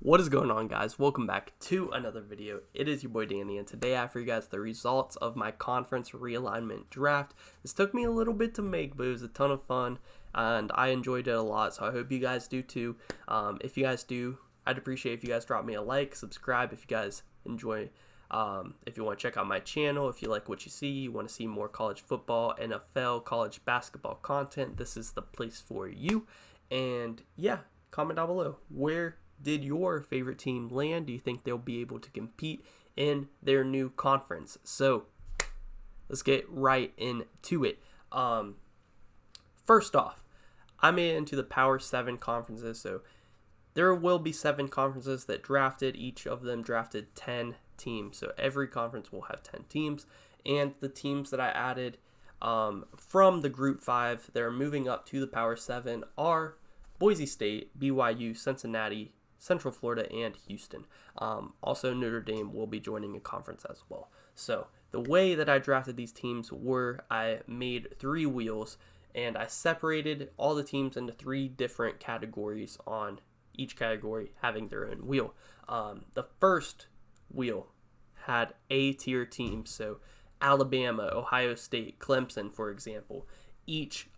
What is going on, guys? Welcome back to another video. It is your boy Danny, and today I have for you guys the results of my conference realignment draft. This took me a little bit to make, but it was a ton of fun and I enjoyed it a lot, so I hope you guys do too. If you guys do, I'd appreciate if you guys drop me a like, subscribe if you guys enjoy. If you want to check out my channel, if you like what you see, you want to see more college football, NFL, college basketball content, this is the place for you. And yeah, comment down below. Where did your favorite team land? Do you think they'll be able to compete in their new conference? So let's get right into it. First off, I made it into the Power 7 conferences, so there will be 7 conferences that drafted. Each of them drafted 10 teams, so every conference will have 10 teams. And the teams that I added from the Group 5 that are moving up to the Power 7 are Boise State, BYU, Cincinnati, Central Florida, and Houston. Also, Notre Dame will be joining a conference as well. So the way that I drafted these teams were I made 3 wheels, and I separated all the teams into 3 different categories, on each category having their own wheel. The first wheel had A-tier teams, so Alabama, Ohio State, Clemson, for example. Each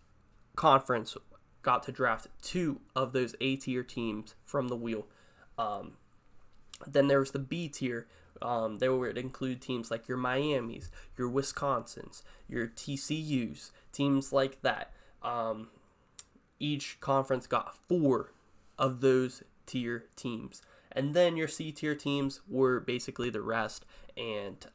conference got to draft 2 of those A-tier teams from the wheel. Then there was the B tier. There would include teams like your Miamis, your Wisconsins, your TCUs, teams like that. Each conference got 4 of those tier teams. And then your C tier teams were basically the rest, and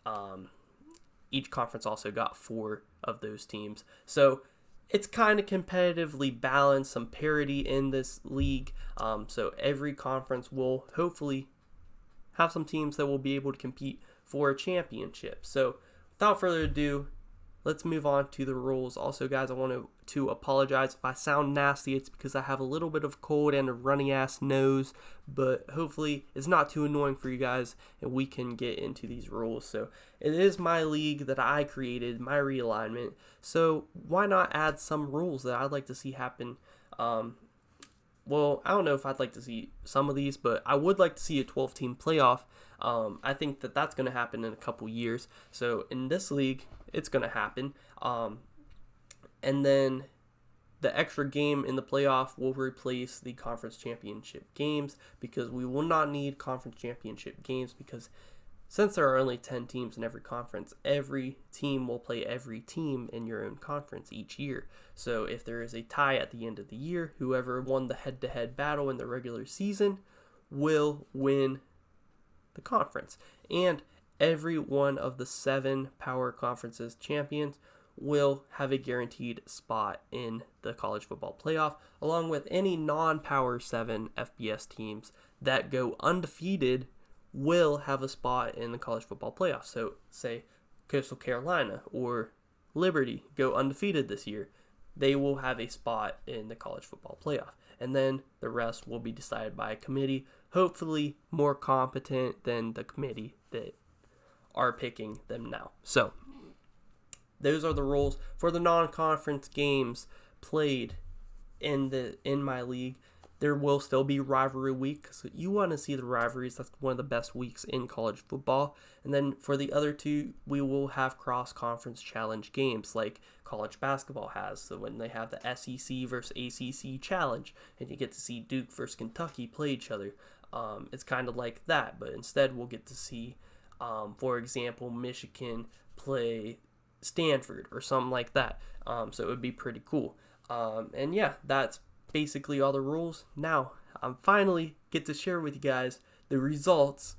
each conference also got 4 of those teams. So it's kind of competitively balanced, some parity in this league. So every conference will hopefully have some teams that will be able to compete for a championship. So without further ado, let's move on to the rules. Also, guys, I want to apologize if I sound nasty. It's because I have a little bit of cold and a runny ass nose, but hopefully it's not too annoying for you guys and we can get into these rules. So it is my league that I created, my realignment. So why not add some rules that I'd like to see happen? Well, I don't know if I'd like to see some of these, but I would like to see a 12-team playoff. I think that that's going to happen in a couple years. So in this league, it's going to happen. And then the extra game in the playoff will replace the conference championship games, because we will not need conference championship games, because since there are only 10 teams in every conference, every team will play every team in your own conference each year. So if there is a tie at the end of the year, whoever won the head-to-head battle in the regular season will win the conference. And every one of the 7 power conferences champions will have a guaranteed spot in the college football playoff, along with any non-power 7 FBS teams that go undefeated will have a spot in the college football playoff. So say Coastal Carolina or Liberty go undefeated this year, they will have a spot in the college football playoff. And then the rest will be decided by a committee, hopefully more competent than the committee that are picking them now. So those are the rules for the non-conference games played in my league. There will still be rivalry week, so you want to see the rivalries. That's one of the best weeks in college football. And then for the other 2, we will have cross-conference challenge games like college basketball has. So when they have the SEC versus ACC challenge, and you get to see Duke versus Kentucky play each other, it's kind of like that. But instead, we'll get to see, for example, Michigan play Stanford or something like that. So it would be pretty cool. And yeah, that's basically all the rules. Now I finally get to share with you guys the results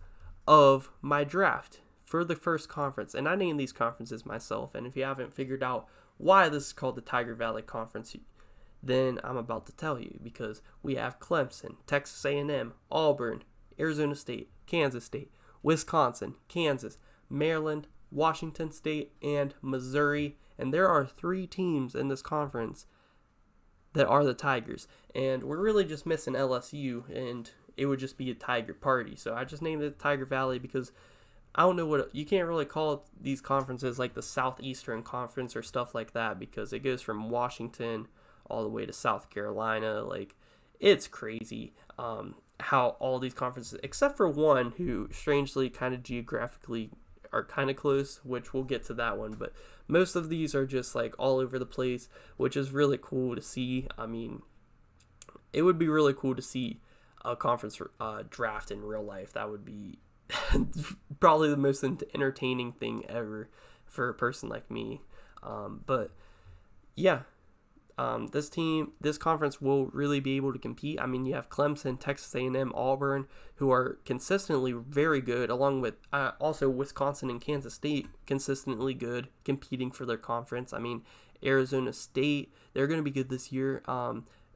of my draft for the first conference, and I named these conferences myself. And if you haven't figured out why this is called the Tiger Valley Conference, then I'm about to tell you, because we have Clemson, Texas A&M, Auburn, Arizona State, Kansas State, Wisconsin, Kansas, Maryland, Washington State, and Missouri. And there are 3 teams in this conference that are the Tigers, and we're really just missing LSU, and it would just be a Tiger party. So I just named it Tiger Valley because I don't know what, you can't really call these conferences like the Southeastern Conference or stuff like that, because it goes from Washington all the way to South Carolina. Like, it's crazy. how all these conferences, except for one who strangely kind of geographically are kind of close, which we'll get to that one, but most of these are just like all over the place, which is really cool to see. I mean, it would be really cool to see a conference draft in real life. That would be probably the most entertaining thing ever for a person like me. But yeah, this conference will really be able to compete. I mean, you have Clemson, Texas A&M, Auburn, who are consistently very good, along with also Wisconsin and Kansas State, consistently good, competing for their conference. I mean, Arizona State, they're going to be good this year.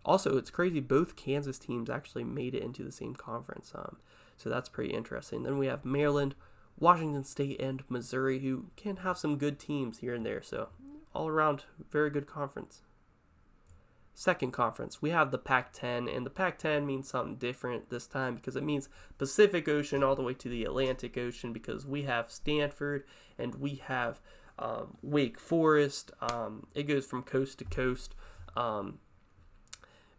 Also, it's crazy, both Kansas teams actually made it into the same conference, so that's pretty interesting. Then we have Maryland, Washington State, and Missouri, who can have some good teams here and there, so all around, very good conference. Second conference, we have the Pac-10, and the Pac-10 means something different this time because it means Pacific Ocean all the way to the Atlantic Ocean, because we have Stanford and we have Wake Forest. It goes from coast to coast,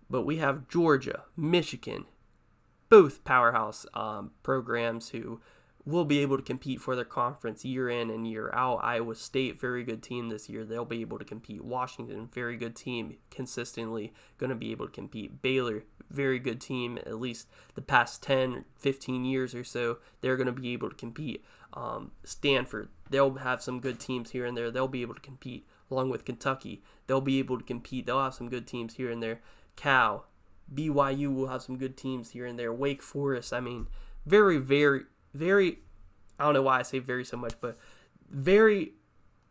but we have Georgia, Michigan, both powerhouse programs who will be able to compete for their conference year in and year out. Iowa State, very good team this year. They'll be able to compete. Washington, very good team, consistently going to be able to compete. Baylor, very good team, at least the past 10, 15 years or so. They're going to be able to compete. Stanford, they'll have some good teams here and there. They'll be able to compete. Along with Kentucky, they'll be able to compete. They'll have some good teams here and there. Cal, BYU will have some good teams here and there. Wake Forest, I mean, very, I don't know why I say very so much, but very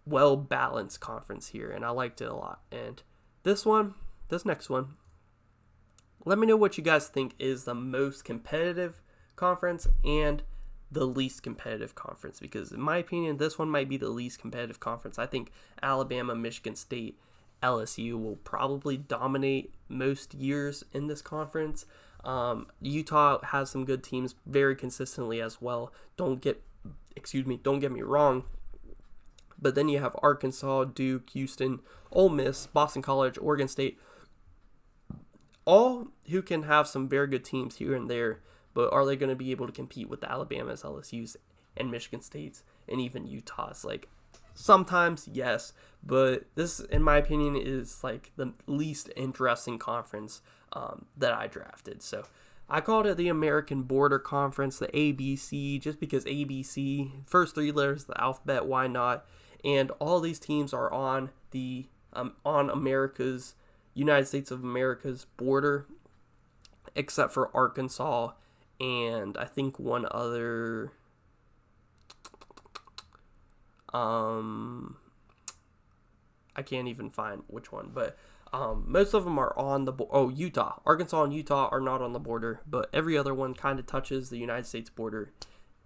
well-balanced conference here, and I liked it a lot. And this next one, let me know what you guys think is the most competitive conference and the least competitive conference, because in my opinion, this one might be the least competitive conference. I think Alabama, Michigan State, LSU will probably dominate most years in this conference. Utah has some good teams very consistently as well. Don't get me wrong. But then you have Arkansas, Duke, Houston, Ole Miss, Boston College, Oregon State, all who can have some very good teams here and there. But are they going to be able to compete with the Alabamas, LSUs, and Michigan States, and even Utah's? Like, sometimes, yes, but this, in my opinion, is like the least interesting conference that I drafted. So I called it the American Border Conference, the ABC, just because ABC, first three letters of the alphabet, why not? And all these teams are on the on America's, United States of America's border, except for Arkansas and I think one other. I can't even find which one, but most of them are on the Utah. Arkansas and Utah are not on the border, but every other one kind of touches the United States border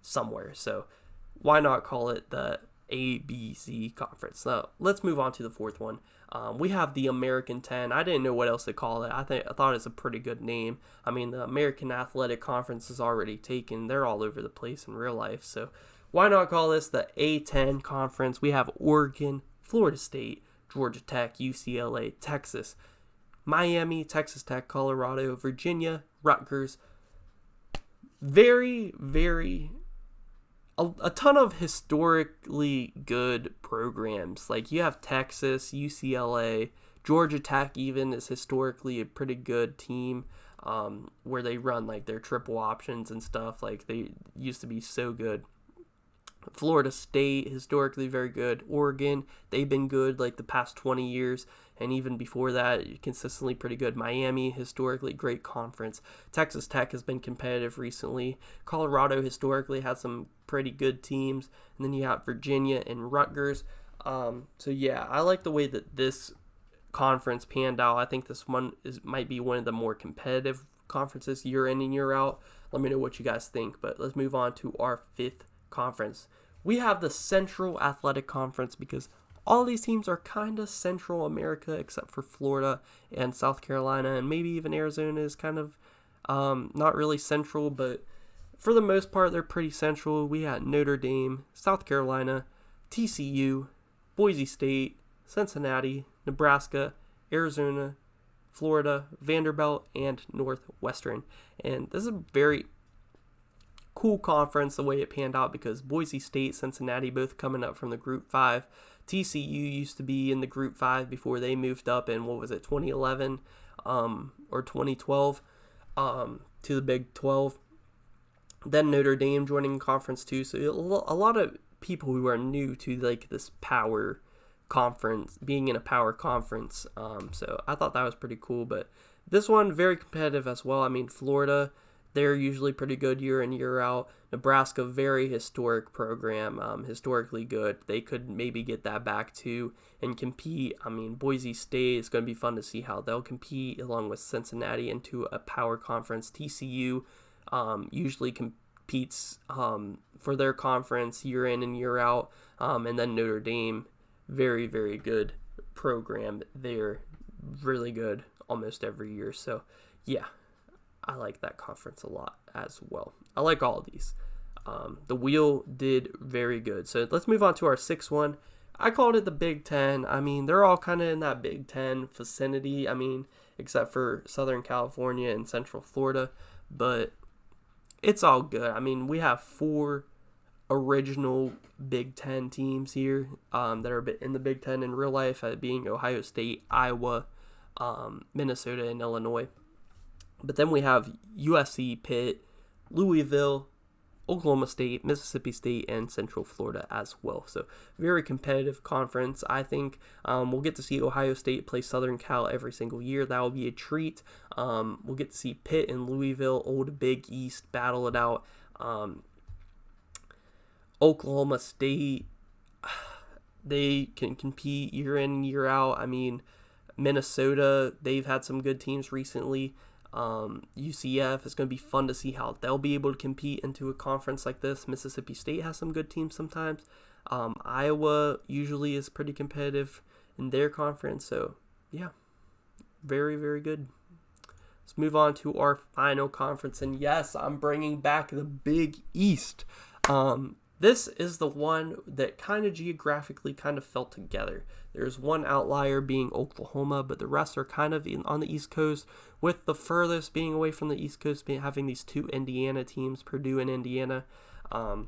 somewhere. So why not call it the ABC conference? Now let's move on to the fourth one. We have the American 10. I didn't know what else to call it. I thought it's a pretty good name. I mean, the American Athletic Conference is already taken. They're all over the place in real life. So why not call this the A10 conference? We have Oregon, Florida State, Georgia Tech, UCLA, Texas, Miami, Texas Tech, Colorado, Virginia, Rutgers. Very, a ton of historically good programs. Like, you have Texas, UCLA, Georgia Tech even is historically a pretty good team, where they run like their triple options and stuff. Like, they used to be so good. Florida State, historically very good. Oregon, they've been good like the past 20 years, and even before that, consistently pretty good. Miami, historically great conference. Texas Tech has been competitive recently. Colorado historically has some pretty good teams. And then you have Virginia and Rutgers. So yeah, I like the way that this conference panned out. I think this one might be one of the more competitive conferences year in and year out. Let me know what you guys think, but let's move on to our fifth conference. We have the Central Athletic Conference, because all these teams are kind of Central America except for Florida and South Carolina, and maybe even Arizona is kind of not really central, but for the most part they're pretty central. We had Notre Dame, South Carolina, TCU, Boise State, Cincinnati, Nebraska, Arizona, Florida, Vanderbilt, and Northwestern. And this is a very cool conference the way it panned out because Boise State, Cincinnati both coming up from the Group 5. TCU used to be in the Group 5 before they moved up in, 2011 or 2012 to the Big 12. Then Notre Dame joining Conference 2. So a lot of people who are new to like this power conference, being in a power conference. So I thought that was pretty cool. But this one, very competitive as well. I mean, Florida, they're usually pretty good year in, year out. Nebraska, very historic program, historically good. They could maybe get that back too and compete. I mean, Boise State, it's going to be fun to see how they'll compete along with Cincinnati into a power conference. TCU usually competes for their conference year in and year out. And then Notre Dame, very, very good program. They're really good almost every year. So, yeah. I like that conference a lot as well. I like all of these. The Wheel did very good. So let's move on to our sixth one. I called it the Big Ten. I mean, they're all kind of in that Big Ten vicinity. I mean, except for Southern California and Central Florida. But it's all good. I mean, we have 4 original Big Ten teams here that are in the Big Ten in real life, being Ohio State, Iowa, Minnesota, and Illinois. But then we have USC, Pitt, Louisville, Oklahoma State, Mississippi State, and Central Florida as well. So very competitive conference. I think we'll get to see Ohio State play Southern Cal every single year. That will be a treat. We'll get to see Pitt and Louisville, old Big East, battle it out. Oklahoma State, they can compete year in and year out. I mean, Minnesota, they've had some good teams recently. UCF, is going to be fun to see how they'll be able to compete into a conference like this. Mississippi State has some good teams sometimes. Iowa usually is pretty competitive in their conference. So, yeah, very, very good. Let's move on to our final conference. And yes, I'm bringing back the Big East. This is the one that kind of geographically kind of fell together. There's one outlier being Oklahoma, but the rest are kind of on the East Coast, with the furthest being away from the East Coast, having these 2 Indiana teams, Purdue and Indiana. But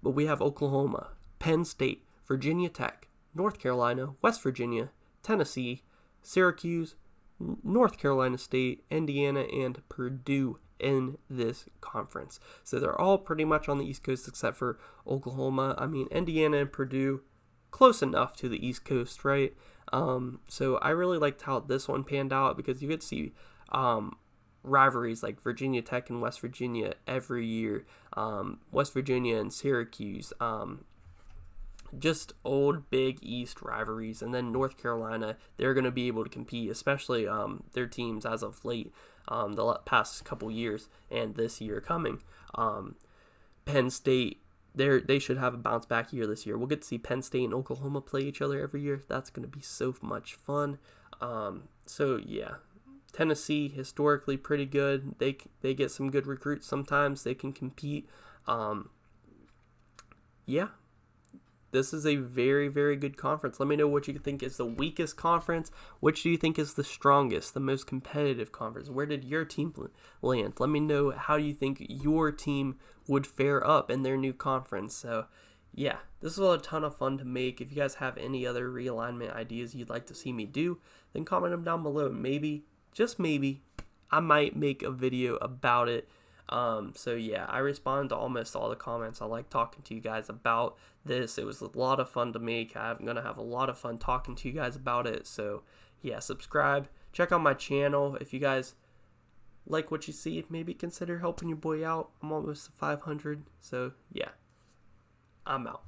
we have Oklahoma, Penn State, Virginia Tech, North Carolina, West Virginia, Tennessee, Syracuse, North Carolina State, Indiana, and Purdue in this conference. So they're all pretty much on the East Coast except for Oklahoma. I mean, Indiana and Purdue, close enough to the East Coast, right? So I really liked how this one panned out because you could see rivalries like Virginia Tech and West Virginia every year. West Virginia and Syracuse, just old Big East rivalries. And then North Carolina, they're going to be able to compete, especially their teams as of late, the past couple years and this year coming. Penn State, they should have a bounce back year this year. We'll get to see Penn State and Oklahoma play each other every year. That's going to be so much fun. So yeah, Tennessee, historically pretty good. They get some good recruits sometimes. They can compete. Yeah. This is a very, very good conference. Let me know what you think is the weakest conference. Which do you think is the strongest, the most competitive conference? Where did your team land? Let me know how you think your team would fare up in their new conference. So, yeah, this was a ton of fun to make. If you guys have any other realignment ideas you'd like to see me do, then comment them down below. Maybe, just maybe, I might make a video about it. So yeah, I respond to almost all the comments. I like talking to you guys about this. It was a lot of fun to make. I'm going to have a lot of fun talking to you guys about it. So yeah, subscribe, check out my channel. If you guys like what you see, maybe consider helping your boy out. I'm almost to 500. So yeah, I'm out.